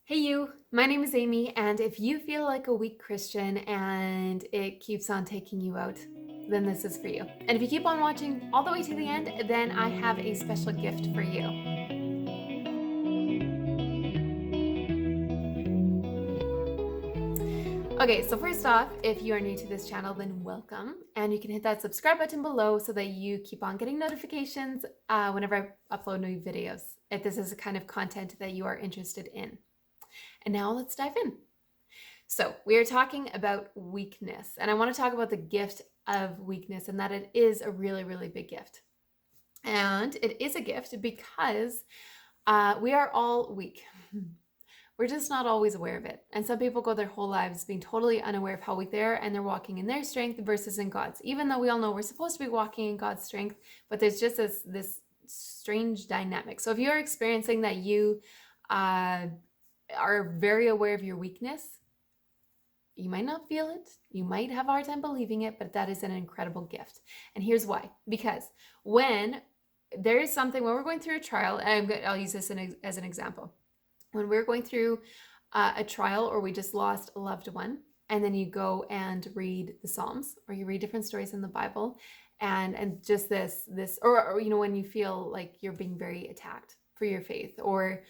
Hey you, my name is Amy, and if you feel like a weak Christian and it keeps on taking you out, then this is for you. And if you keep on watching all the way to the end, then I have a special gift for you. Okay, so first off, if you are new to this channel, then welcome. And you can hit that subscribe button below so that you keep on getting notifications whenever I upload new videos, if this is the kind of content that you are interested in. And now let's dive in. So we are talking about weakness, and I want to talk about the gift of weakness and that it is a really, really big gift. And it is a gift because we are all weak. We're just not always aware of it. And some people go their whole lives being totally unaware of how weak they are, and they're walking in their strength versus in God's. Even though we all know we're supposed to be walking in God's strength, but there's just this strange dynamic. So if you're experiencing that you are very aware of your weakness, you might not feel it, you might have a hard time believing it, but that is an incredible gift. And here's why. Because when there is something, when we're going through a trial, and I'll use this as an example. When we're going through a trial or we just lost a loved one, and then you go and read the Psalms or you read different stories in the Bible, and just this or you know, when you feel like you're being very attacked for your faith or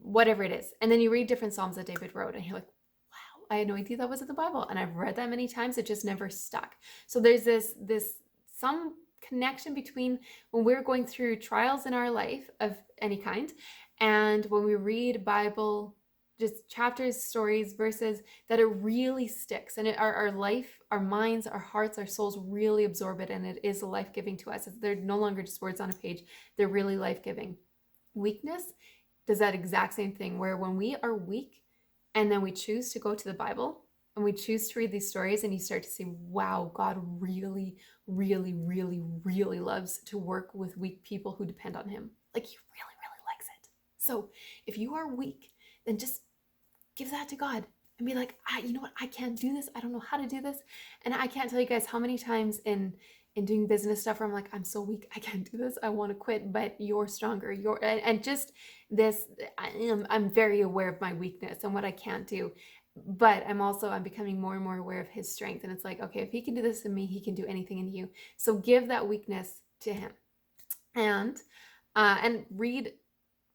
whatever it is, and then you read different Psalms that David wrote, and you're like, wow, I had no idea that was in the Bible, and I've read that many times, it just never stuck. So there's this some connection between when we're going through trials in our life of any kind and when we read Bible, just chapters, stories, verses, that it really sticks, and our life, our minds, our hearts, our souls really absorb it, and it is life-giving to us. They're no longer just words on a page, they're really life-giving. Weakness does that exact same thing, where when we are weak and then we choose to go to the Bible and we choose to read these stories, and you start to see, wow, God really, really, really, really loves to work with weak people who depend on him. Like, he really, really likes it. So if you are weak, then just give that to God and be like, you know what? I can't do this. I don't know how to do this. And I can't tell you guys how many times in doing business stuff where I'm like, I'm so weak, I can't do this, I want to quit, but you're stronger. And just this, I'm very aware of my weakness and what I can't do. But I'm becoming more and more aware of his strength. And it's like, okay, if he can do this in me, he can do anything in you. So give that weakness to him. And read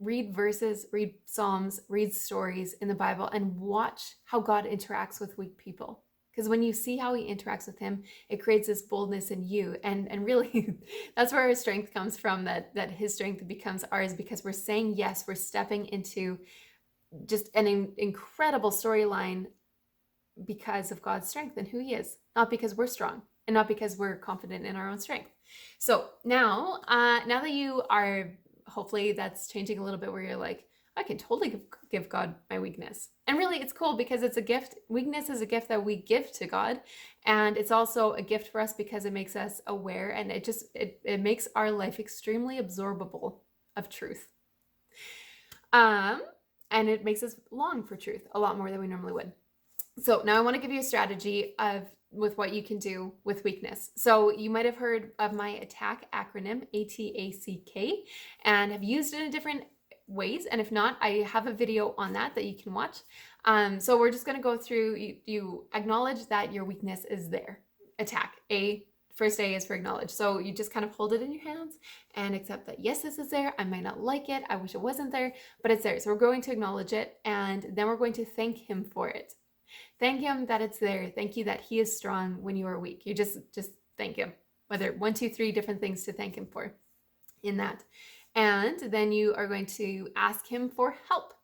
verses, read Psalms, read stories in the Bible, and watch how God interacts with weak people. Because when you see how he interacts with him, it creates this boldness in you. And really, that's where our strength comes from, that his strength becomes ours, because we're saying yes, we're stepping into just an incredible storyline because of God's strength and who he is, not because we're strong and not because we're confident in our own strength. So now that you are, hopefully that's changing a little bit, where you're like, I can totally give God my weakness. And really, it's cool because it's a gift. Weakness is a gift that we give to God. And it's also a gift for us because it makes us aware, and it makes our life extremely absorbable of truth. And it makes us long for truth a lot more than we normally would. So now I want to give you a strategy with what you can do with weakness. So you might have heard of my A.T.A.C.K acronym, A.T.A.C.K, and have used it in different ways. And if not, I have a video on that you can watch. So we're just going to go through, you acknowledge that your weakness is there. A.T.A.C. First A is for acknowledge. So you just kind of hold it in your hands and accept that, yes, this is there. I might not like it. I wish it wasn't there, but it's there. So we're going to acknowledge it, and then we're going to thank him for it. Thank him that it's there. Thank you that he is strong when you are weak. You just thank him. Whether 1, 2, 3 different things to thank him for in that. And then you are going to ask him for help.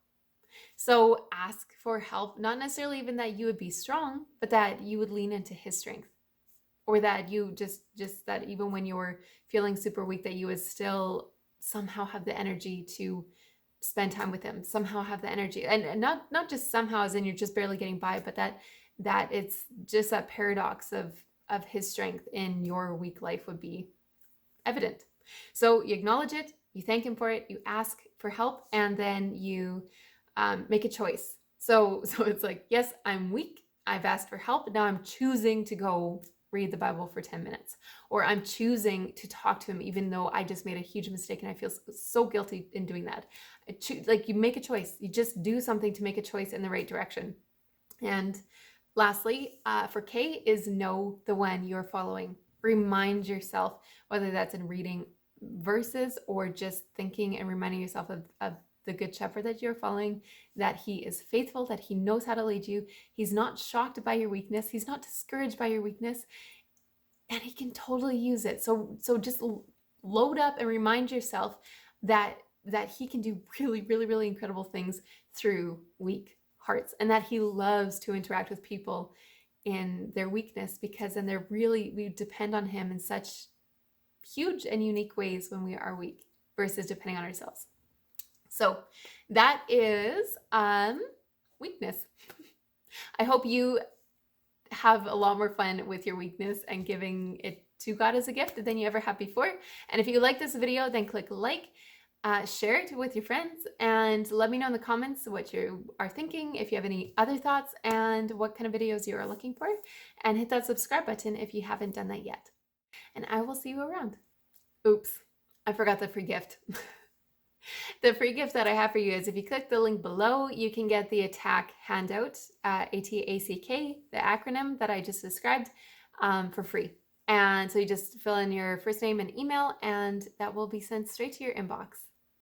So ask for help, not necessarily even that you would be strong, but that you would lean into his strength. Or that you just that even when you're feeling super weak, that you would still somehow have the energy to spend time with him, somehow have the energy, and not just somehow as in you're just barely getting by, but that it's just that paradox of his strength in your weak life would be evident. So you acknowledge it, you thank him for it, you ask for help, and then you make a choice. So it's like, yes, I'm weak, I've asked for help, now I'm choosing to go read the Bible for 10 minutes, or I'm choosing to talk to him even though I just made a huge mistake and I feel so guilty in doing that. Like, you make a choice. You just do something to make a choice in the right direction. And lastly, for K is know the one you're following. Remind yourself, whether that's in reading verses or just thinking and reminding yourself of the good shepherd that you're following, that he is faithful, that he knows how to lead you. He's not shocked by your weakness. He's not discouraged by your weakness, and he can totally use it. So just load up and remind yourself that he can do really, really, really incredible things through weak hearts, and that he loves to interact with people in their weakness, because then we depend on him in such huge and unique ways when we are weak versus depending on ourselves. So that is weakness. I hope you have a lot more fun with your weakness and giving it to God as a gift than you ever have before. And if you like this video, then click like, share it with your friends, and let me know in the comments what you are thinking, if you have any other thoughts, and what kind of videos you are looking for. And hit that subscribe button if you haven't done that yet. And I will see you around. Oops, I forgot the free gift. The free gift that I have for you is, if you click the link below, you can get the A.T.A.C.K handout, A.T.A.C.K, the acronym that I just described, for free. And so you just fill in your first name and email, and that will be sent straight to your inbox.